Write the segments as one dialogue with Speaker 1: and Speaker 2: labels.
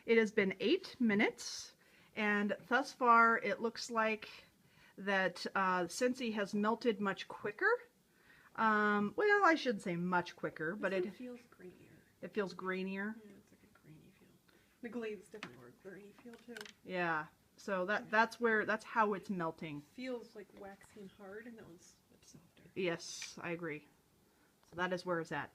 Speaker 1: It has been 8 minutes, and thus far it looks like that Scentsy has melted much quicker. Well, I shouldn't say much quicker, but it
Speaker 2: feels grainier.
Speaker 1: It feels grainier.
Speaker 2: Yeah, it's like a grainy feel. The glaze is definitely more grainy feel too.
Speaker 1: Yeah. So that's how it's melting.
Speaker 2: Feels like waxy and hard, and that one's a bit softer.
Speaker 1: Yes, I agree. So that is where it's at.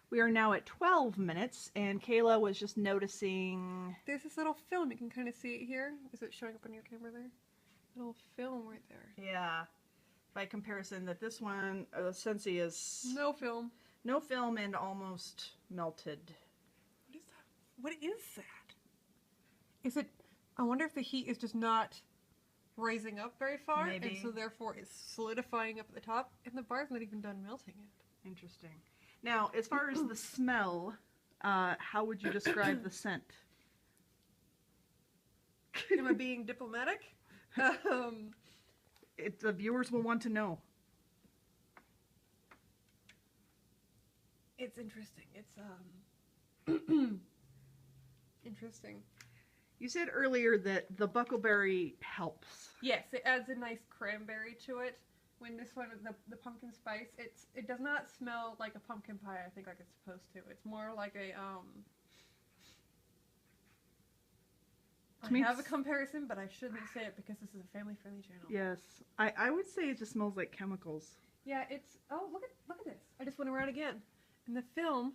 Speaker 1: We are now at 12 minutes, and Kayla was just noticing...
Speaker 2: There's this little film. You can kind of see it here. Is it showing up on your camera there? Little film right there.
Speaker 1: Yeah. By comparison, that this one, Scentsy is...
Speaker 2: No film.
Speaker 1: No film and almost melted.
Speaker 2: What is that? What is that? Is it... I wonder if the heat is just not rising up very far,
Speaker 1: Maybe.
Speaker 2: and so therefore it's solidifying up at the top, and the bar's not even done melting it.
Speaker 1: Interesting. Now, as far as the smell, how would you describe the scent?
Speaker 2: Am I being diplomatic?
Speaker 1: The viewers will want to know.
Speaker 2: It's interesting. It's interesting.
Speaker 1: You said earlier that the buckleberry helps.
Speaker 2: Yes, it adds a nice cranberry to it. When this one, the pumpkin spice, it does not smell like a pumpkin pie, I think, like it's supposed to. It's more like a I have a comparison, but I shouldn't say it because this is a family-friendly channel.
Speaker 1: Yes, I would say it just smells like chemicals.
Speaker 2: Yeah, it's... Oh, look at this. I just went around again. And the film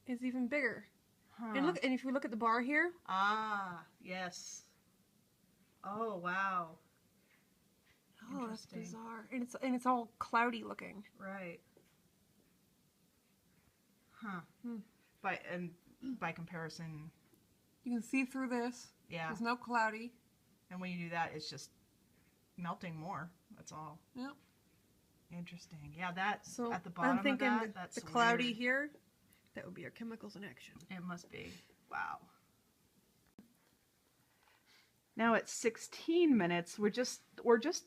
Speaker 2: is even bigger.
Speaker 1: Huh.
Speaker 2: And look, and if you look at the bar here...
Speaker 1: Ah, yes. Oh, wow.
Speaker 2: Oh, that's bizarre. And it's all cloudy looking.
Speaker 1: Right. Huh. By comparison...
Speaker 2: You can see through this.
Speaker 1: Yeah.
Speaker 2: There's no cloudy.
Speaker 1: And when you do that, it's just melting more. That's all.
Speaker 2: Yep.
Speaker 1: Interesting. Yeah, that's so at the
Speaker 2: I'm
Speaker 1: bottom
Speaker 2: thinking
Speaker 1: of that. That's
Speaker 2: the cloudy
Speaker 1: weird.
Speaker 2: here, that would be our chemicals in action.
Speaker 1: It must be. Wow. Now at 16 minutes, we're just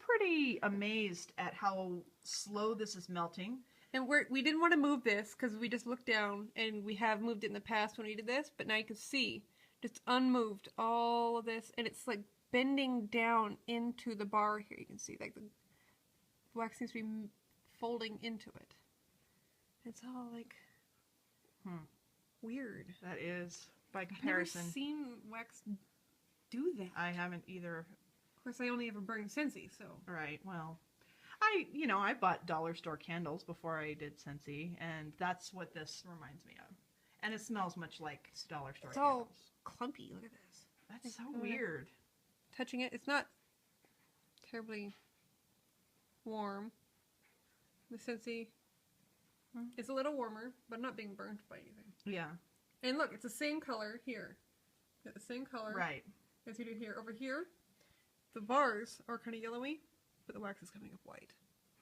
Speaker 1: pretty amazed at how slow this is melting.
Speaker 2: And we didn't want to move this because we just looked down, and we have moved it in the past when we did this, but now you can see just unmoved all of this, and it's like bending down into the bar here. You can see like the wax seems to be folding into it. It's all like weird.
Speaker 1: That is, by comparison.
Speaker 2: I've never seen wax do that.
Speaker 1: I haven't either.
Speaker 2: Of course, I only ever burn Scentsy, so.
Speaker 1: Right, well. I bought dollar store candles before I did Scentsy, and that's what this reminds me of. And it smells much like dollar store
Speaker 2: it's
Speaker 1: candles.
Speaker 2: It's all clumpy. Look at this.
Speaker 1: That's so weird.
Speaker 2: Touching it, it's not terribly warm. The Scentsy is a little warmer, but not being burnt by anything.
Speaker 1: Yeah.
Speaker 2: And look, it's the same color here. The same color.
Speaker 1: Right.
Speaker 2: As you do here. Over here, the bars are kind of yellowy, but the wax is coming up white.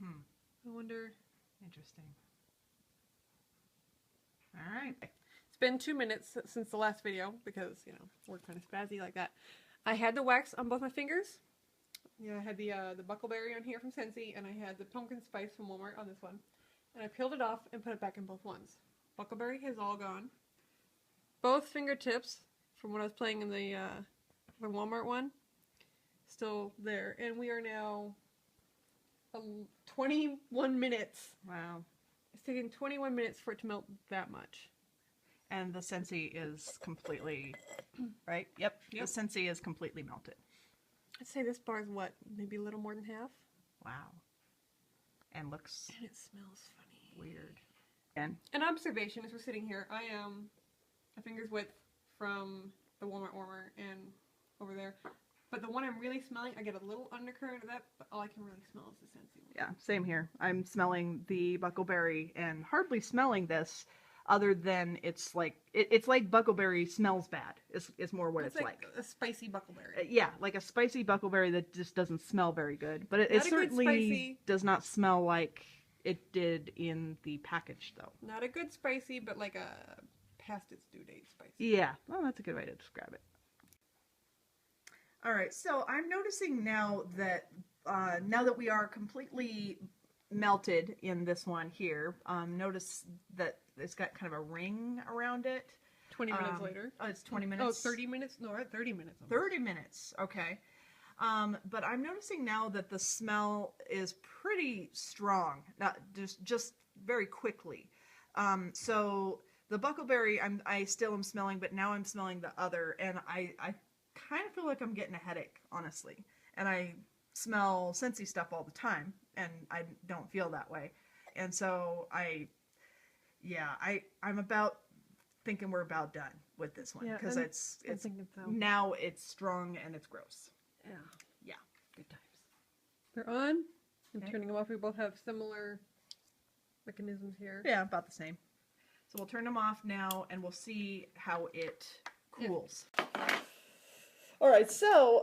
Speaker 2: I wonder...
Speaker 1: Interesting. Alright.
Speaker 2: It's been 2 minutes since the last video, because, you know, we're kind of spazzy like that. I had the wax on both my fingers. Yeah, I had the buckleberry on here from Scentsy, and I had the pumpkin spice from Walmart on this one. And I peeled it off and put it back in both ones. Buckleberry has all gone. Both fingertips, from when I was playing in the Walmart one, still there. And we are now 21 minutes.
Speaker 1: Wow.
Speaker 2: It's taken 21 minutes for it to melt that much.
Speaker 1: And the Scentsy is completely, right? Yep. The Scentsy is completely melted.
Speaker 2: I'd say this bar is what? Maybe a little more than half?
Speaker 1: Wow. And looks...
Speaker 2: And it smells funny.
Speaker 1: Weird. And
Speaker 2: an observation as we're sitting here, I am a finger's width from the Walmart warmer and over there. But the one I'm really smelling, I get a little undercurrent of that, but all I can really smell is the Scentsy one.
Speaker 1: Yeah, same here. I'm smelling the buckleberry and hardly smelling this, other than it's like buckleberry smells bad. It's more what it's like.
Speaker 2: A spicy buckleberry.
Speaker 1: Yeah, like a spicy buckleberry that just doesn't smell very good. But it certainly does not smell like it did in the package, though.
Speaker 2: Not a good spicy, but like a past its due date spicy.
Speaker 1: Yeah, well, that's a good way to describe it. All right, so I'm noticing now that we are completely melted in this one here, notice that it's got kind of a ring around it.
Speaker 2: 20 minutes later.
Speaker 1: Oh, it's 20 minutes?
Speaker 2: Oh, 30 minutes? No, we're at 30 minutes. Almost.
Speaker 1: 30 minutes, okay. But I'm noticing now that the smell is pretty strong, not just very quickly. So the buckleberry I still am smelling, but now I'm smelling the other, and I kind of feel like I'm getting a headache, honestly. And I smell Scentsy stuff all the time, and I don't feel that way. And so I'm about thinking we're about done with this one, because it's now it's strong and it's gross.
Speaker 2: Yeah.
Speaker 1: Yeah.
Speaker 2: Good times. They're on. I'm
Speaker 1: Okay.
Speaker 2: turning them off. We both have similar mechanisms here.
Speaker 1: Yeah, about the same. So we'll turn them off now, and we'll see how it cools. Yeah. All right, so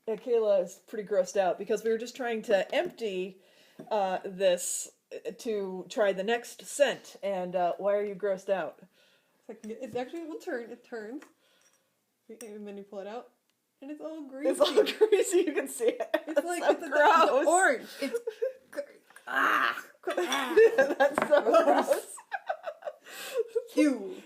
Speaker 1: Kayla is pretty grossed out because we were just trying to empty this to try the next scent. And why are you grossed out?
Speaker 2: It's actually, it will turn. It turns. And then you pull it out. And it's all greasy.
Speaker 1: It's all greasy. You can see it.
Speaker 2: It's like,
Speaker 1: so
Speaker 2: it's
Speaker 1: gross.
Speaker 2: orange. It's
Speaker 1: That's so gross.
Speaker 2: Ew.